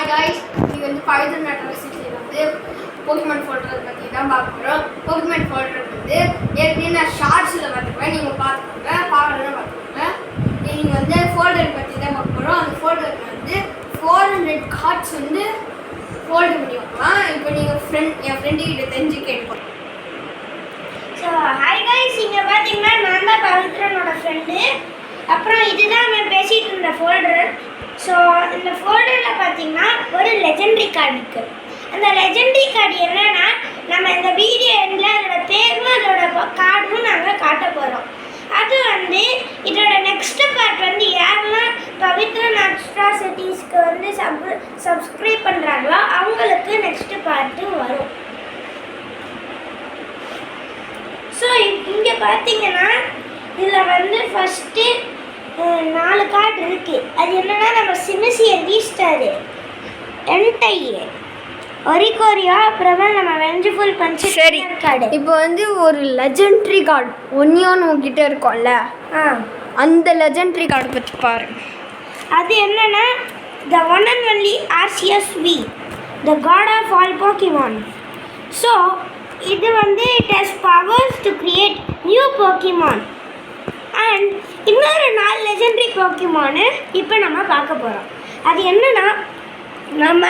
Hi guys, நீங்கள் வந்து பவித்ரன் அட்ராசிட்டியில் வந்து போக்கிமான் ஃபோல்டர் பற்றி தான் பார்க்க போகிறோம். போக்கிமான் ஃபோல்டர் வந்து ஏற்கனவே நான் ஷார்ட்ஸில் பார்த்துக்குவேன், நீங்கள் பார்த்துக்கோங்க, பார்க்கலன்னா பார்த்துக்கோங்க. நீங்கள் வந்து ஃபோல்டர் பற்றி தான் பார்க்க போகிறோம். அந்த ஃபோல்டருக்கு வந்து 400 கார்ட்ஸ் வந்து ஃபோல்டு பண்ணி வைக்கலாம். இப்போ நீங்கள் என் ஃப்ரெண்டுக்கிட்ட தெரிஞ்சு கேட்போம். ஸோ ஹாய் காய்ஸ், இங்கே பார்த்தீங்கன்னா நான் தான் பவித்ரனோட ஃப்ரெண்டு. அப்புறம் இதுதான் நம்ம பேசிகிட்டு இருந்த ஃபோல்டர். ஸோ இந்த ஃபோல்டரில் பார்த்தீங்கன்னா ஒரு லெஜெண்டரி கார்டு இருக்குது. அந்த லெஜெண்டரி கார்டு என்னென்னா, நம்ம இந்த வீடியோ எண்டில் அதோட பேரும் அதோட கார்டும் நாங்கள் காட்ட போகிறோம். அது வந்து இதோட நெக்ஸ்ட் பார்ட் வந்து யாரெல்லாம் பவித்ரன் அட்ராசிட்டிஸ்க்கு வந்து சப்ஸ்கிரைப் பண்ணுறாங்களோ அவங்களுக்கு நெக்ஸ்ட் பார்ட்டு வரும். ஸோ இங்கே பார்த்தீங்கன்னா இதில் வந்து ஃபஸ்ட்டு 4 கார்டு இருக்குது. அது என்னென்னா, நம்ம சிமிசியர் வீஸ்டாரு, என்டையே, ஒரிகோரியா, அப்புறமா நம்ம வெஞ்சுஃபுல் பஞ்சு. சரி, கார்டு இப்போ வந்து ஒரு லெஜெண்டரி கார்டு ஒன்னியோன்னு உங்ககிட்ட இருக்கும்ல, அந்த லெஜெண்டரி கார்டு பற்றி பாரு. அது என்னென்னா, the one and only Arceus V, the god of all Pokemon. So இது வந்து it has powers to create new Pokemon. And இன்னொரு 4 லெஜெண்டரி போக்கிமானு இப்போ நம்ம பார்க்க போகிறோம். அது என்னென்னா, நம்ம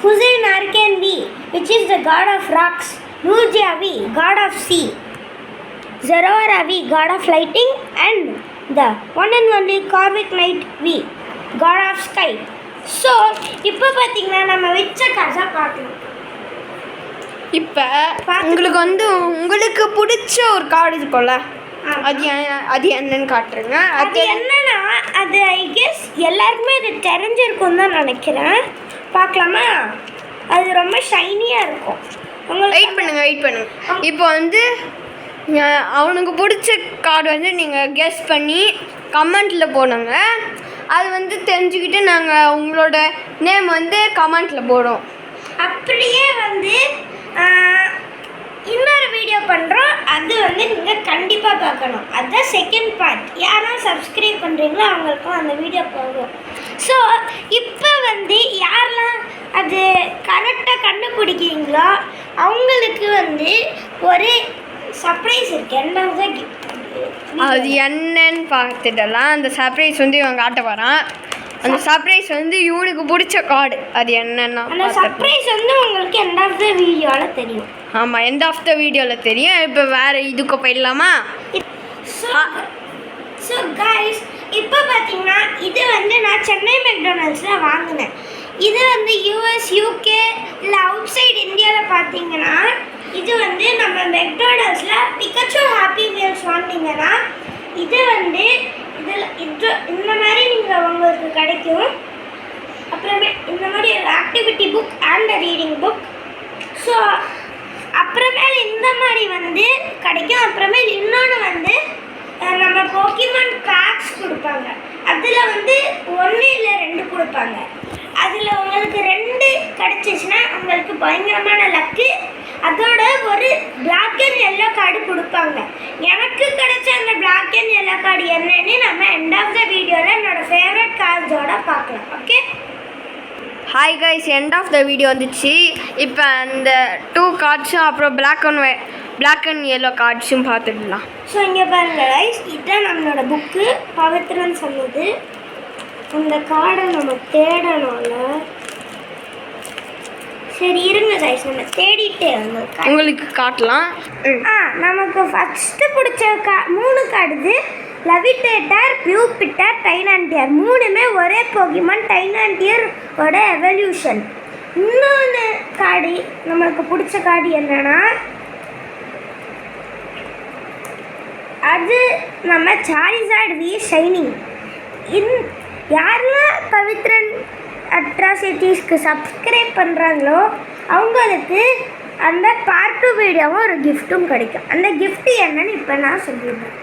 ஹுசைன் அர்கேன் V, which is the god of rocks, Lugia V, god of sea, Zeraora V, god of lighting, and the one and only Corviknight V, god of sky. So இப்போ பார்த்தீங்கன்னா நம்ம வச்ச காசாக பார்க்கணும். இப்போ உங்களுக்கு பிடிச்ச ஒரு கார்டு இருக்கும்ல, அது என்னன்னு காட்டுறேங்க. அது என்னன்னா, அது ஐ கெஸ் எல்லாருக்குமே அது தெரிஞ்சிருக்கும் தான் நினைக்கிறேன். பார்க்கலாமா? அது ரொம்ப ஷைனியாக இருக்கும். உங்களுக்கு வெயிட் பண்ணுங்க. இப்போ வந்து அவனுக்கு பிடிச்ச கார்டு வந்து நீங்கள் கெஸ் பண்ணி கமெண்ட்டில் போடுங்க. அது வந்து தெரிஞ்சுக்கிட்டு நாங்கள் உங்களோட நேம் வந்து கமெண்ட்டில் போடுவோம். அப்படியே வந்து இன்னொரு வீடியோ பண்ணுறோம். அது வந்து நீங்கள் கண்டிப்பாக பார்க்கணும். அதுதான் செகண்ட் பார்ட். யாரெல்லாம் சப்ஸ்கிரைப் பண்ணுறீங்களோ அவங்களுக்கும் அந்த வீடியோ போகும். ஸோ இப்போ வந்து யாரெல்லாம் அது கரெக்டாக கண்டுபிடிக்கிறீங்களோ அவங்களுக்கு வந்து ஒரு சர்ப்ரைஸ் இருக்குது. என்னது கிஃப்ட்? அது என்னன்னு பார்த்துட்டலாம். அந்த சர்ப்ரைஸ் வந்து இவன் காட்ட வரான். அந்த சர்ப்ரைஸ் வந்து இவனுக்கு பிடிச்ச கார்டு. அது என்னன்னா, அந்த சர்ப்ரைஸ் வந்து உங்களுக்கு எண்ட் ஆஃப் த வீடியோவில் தெரியும். ஆமாம், எண்ட் ஆஃப் த வீடியோவில் தெரியும். இப்போ வேறு இதுக்கு போயிடலாமா? ஸோ கைஸ், இப்போ பார்த்தீங்கன்னா இது வந்து நான் சென்னை மெக்டொனால்ட்ஸில் வாங்கினேன். இது வந்து யூஎஸ், யூகே இல்லை அவுட் சைடு இந்தியாவில் பார்த்தீங்கன்னா இது வந்து நம்ம மெக்டொனால்ட்ஸில் பிகாச்சு ஹாப்பி மீல்ஸ் வாங்கினீங்கன்னா இது வந்து இந்த மாதிரி நீங்கள் உங்களுக்கு கிடைக்கும். அப்புறமே இந்த மாதிரி ஒரு activity book and reading book. So அப்புறமேல் இந்த மாதிரி வந்து கிடைக்கும். அப்புறமேல் இன்னொன்று வந்து நம்ம போக்கிமான் பேக்ஸ் கொடுப்பாங்க. அதில் வந்து 1 இல்லை 2 கொடுப்பாங்க. அதில் உங்களுக்கு 2 கிடச்சிச்சின்னா உங்களுக்கு பயங்கரமான லக்கு. அதோட ஒரு பிளாக் அண்ட் எல்லோ கார்டு கொடுப்பாங்க. எனக்கு கிடைச்ச அந்த பிளாக் அண்ட் எல்லோ கார்டு என்னன்னு நம்ம எண்ட் ஆஃப் த வீடியோவில் என்னோடய ஃபேவரட் கார்ட்ஸோட பார்க்கலாம். Okay, hi guys, end of the video வந்துச்சு. இப்போ அந்த 2 கார்ட்ஸும் அப்புறம் பிளாக் அண்ட் எல்லோ கார்ட்ஸும் பார்த்துடலாம். ஸோ இங்கே பாருங்கள் கைஸ், இதுதான் நம்மளோட புக்கு. பவித்ரன் சொன்னது. இந்த கார்டை நம்ம தேடணும்ல. சரி இருங்க கைஸ், நம்ம தேடிட்டே உங்களுக்கு காட்டலாம். நமக்கு ஃபஸ்ட்டு பிடிச்ச 3 கார்டு லெவிட்டேட்டர், பியூபிட்டர், டைனான்டியர். 3மே ஒரே போக்கிமான், டைனான்டியரோட எவல்யூஷன். இன்னொன்று கார்டு நமக்கு பிடிச்ச கார்டு என்னன்னா, அது நம்ம சாரிசார்ட் வி ஷைனிங். யாரெல்லாம் பவித்ரன் அட்ராசிட்டிஸ்க்கு சப்ஸ்கிரைப் பண்ணுறாங்களோ அவங்களுக்கு அந்த பார்ட் 2 வீடியோவும் ஒரு கிஃப்ட்டும் கிடைக்கும். அந்த கிஃப்ட்டு என்னன்னு இப்போ நான் சொல்லிடுறேன்.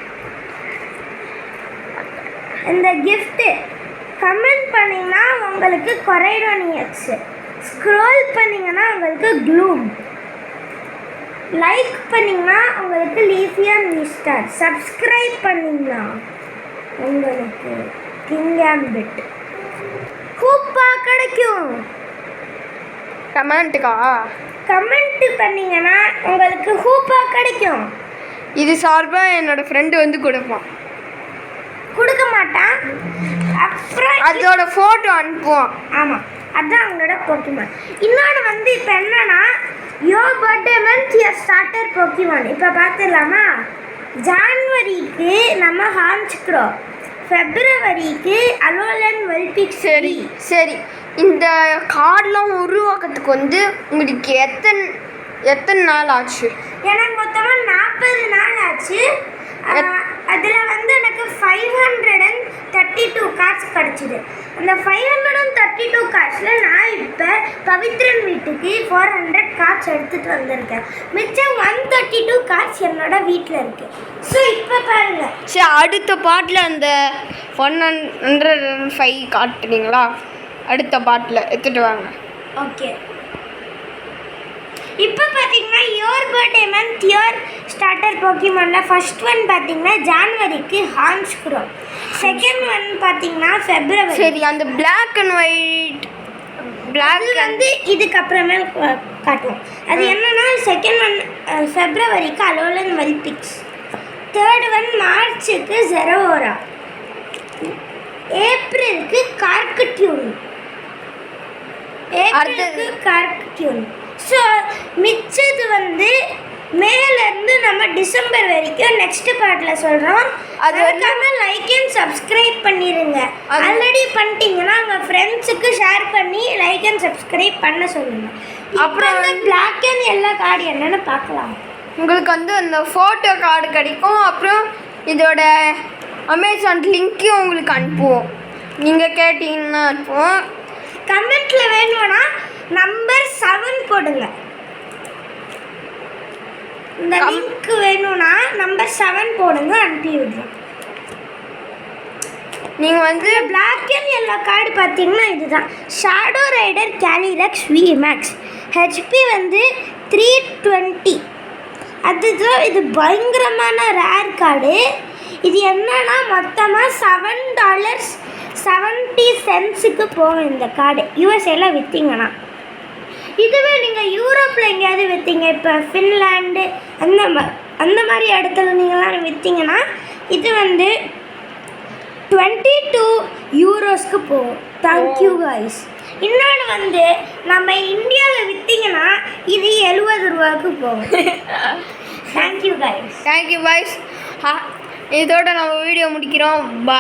இந்த கிஃப்ட்டு கமெண்ட் பண்ணிங்கன்னா உங்களுக்கு கொரைடோனியக்ஸு, ஸ்க்ரோல் பண்ணிங்கன்னா உங்களுக்கு க்ளூம், லைக் பண்ணிங்கன்னா உங்களுக்கு லீஃபியன் மிஸ்டர், சப்ஸ்கிரைப் பண்ணிங்கன்னா உங்களுக்கு கிங் ஆம்பிட், கூப்பா கிடைக்கும். கமெண்ட்டுக்கா? கமெண்ட் பண்ணீங்கன்னா உங்களுக்கு ஹூப்பா கிடைக்கும். இது சார்பாக என்னோட ஃப்ரெண்டு வந்து கொடுப்பான். கொடுக்க மாட்டான். அப்புறம் அதோட ஃபோட்டோ அனுப்புவான். ஆமாம், அதுதான் அவங்களோட போக்கிமான். இன்னொன்று வந்து இப்போ என்னன்னா, your birthday month your starter Pokemon. இப்போ பார்த்துடலாமா? ஜான்வரிக்கு நம்ம ஹான்ஸ்க்ரோ, ஃபெப்ரவரிக்கு அலோலன் வெல்பிக். சரி சரி, இந்த கார்டெலாம் உருவாக்கிறதுக்கு வந்து உங்களுக்கு எத்தனை நாள் ஆச்சு? எனக்கு மொத்தமாக 40 நாள் ஆச்சு. அதில் வந்து எனக்கு 532 கார்ட்ஸ் கிடச்சிது. அந்த 532 கார்ட்ஸில் நான் இப்போ பவித்ரன் வீட்டுக்கு 400 கார்ட்ஸ் எடுத்துகிட்டு வந்திருக்கேன். மிச்சம் 132 கார்ட்ஸ் என்னோட வீட்டில் இருக்குது. ஸோ இப்போ பாருங்கள். சரி, அடுத்த பாட்டில் அந்த 105 காட்டுனீங்களா? அடுத்த பாட்டில் எடுத்துகிட்டு வாங்க. ஓகே, இப்போ பார்த்தீங்கன்னா your birthday month your starter போக்கிமானில் ஃபர்ஸ்ட் ஒன் பார்த்தீங்கன்னா ஜான்வரிக்கு ஹான்ஸ்க்ரோ, செகண்ட் ஒன் பார்த்தீங்கன்னா ஃபெப்ரவரி. சரி, அந்த பிளாக் அண்ட் ஒயிட் வந்து இதுக்கப்புறமேல் காட்டுவோம். அது என்னன்னா, செகண்ட் ஒன் ஃபெப்ரவரிக்கு அலோலன் வெல்பிக்ஸ், தேர்ட் ஒன் மார்ச்சுக்கு ஜெரோரா, ஏப்ரலுக்கு கார்க்டியூன், ஏப்ரலுக்கு கார்க்டியூன். ஸோ மிச்சது வந்து மேலேருந்து நம்ம டிசம்பர் வரைக்கும் நெக்ஸ்ட் பார்ட்டில் சொல்கிறோம். அது வரைக்கும் லைக் அண்ட் சப்ஸ்கிரைப் பண்ணிடுங்க. ஆல்ரெடி பண்ணிட்டீங்கன்னா உங்கள் ஃப்ரெண்ட்ஸுக்கு ஷேர் பண்ணி லைக் அண்ட் சப்ஸ்கிரைப் பண்ண சொல்லுங்கள். அப்புறம் அந்த பிளாக் அண்ட் எல்லோ கார்டு என்னென்னு பார்க்கலாம். உங்களுக்கு வந்து அந்த ஃபோட்டோ கார்டு கிடைக்கும். அப்புறம் இதோட அமேசான் லிங்க்கையும் உங்களுக்கு அனுப்புவோம். நீங்கள் கேட்டிங்கன்னா அனுப்புவோம். கமெண்ட்டில் வேணும்னா நம்பர் 7 போடுங்க. இந்த லிங்க் வேணும்னா நம்பர் 7 போடுங்க, அனுப்பி விடுறோம். நீங்கள் வந்து பிளாக் அண்ட் எல்லோ கார்டு பார்த்தீங்கன்னா இதுதான் ஷேடோ ரைடர் கேலிரக்ஸ் VMAX. ஹெச்பி வந்து 320. அதுதான் இது பயங்கரமான ரேர் கார்டு. இது என்னன்னா மொத்தமாக $7.70 போகும் இந்த கார்டு யூஎஸ்ஏல விற்றீங்கன்னா. இதுவே நீங்கள் யூரோப்பில் எங்கேயாவது விற்றீங்க, இப்போ ஃபின்லாண்டு அந்த மாதிரி இடத்துல நீங்களாம் விற்றீங்கன்னா இது வந்து 22 யூரோஸ்க்கு போகும். Thank you guys. இன்னொன்று வந்து நம்ம இந்தியாவில் விற்றீங்கன்னா இது 70 ரூபாய்க்கு போகும். Thank you guys. Thank you boys. இதோட நம்ம வீடியோ முடிக்கிறோம்.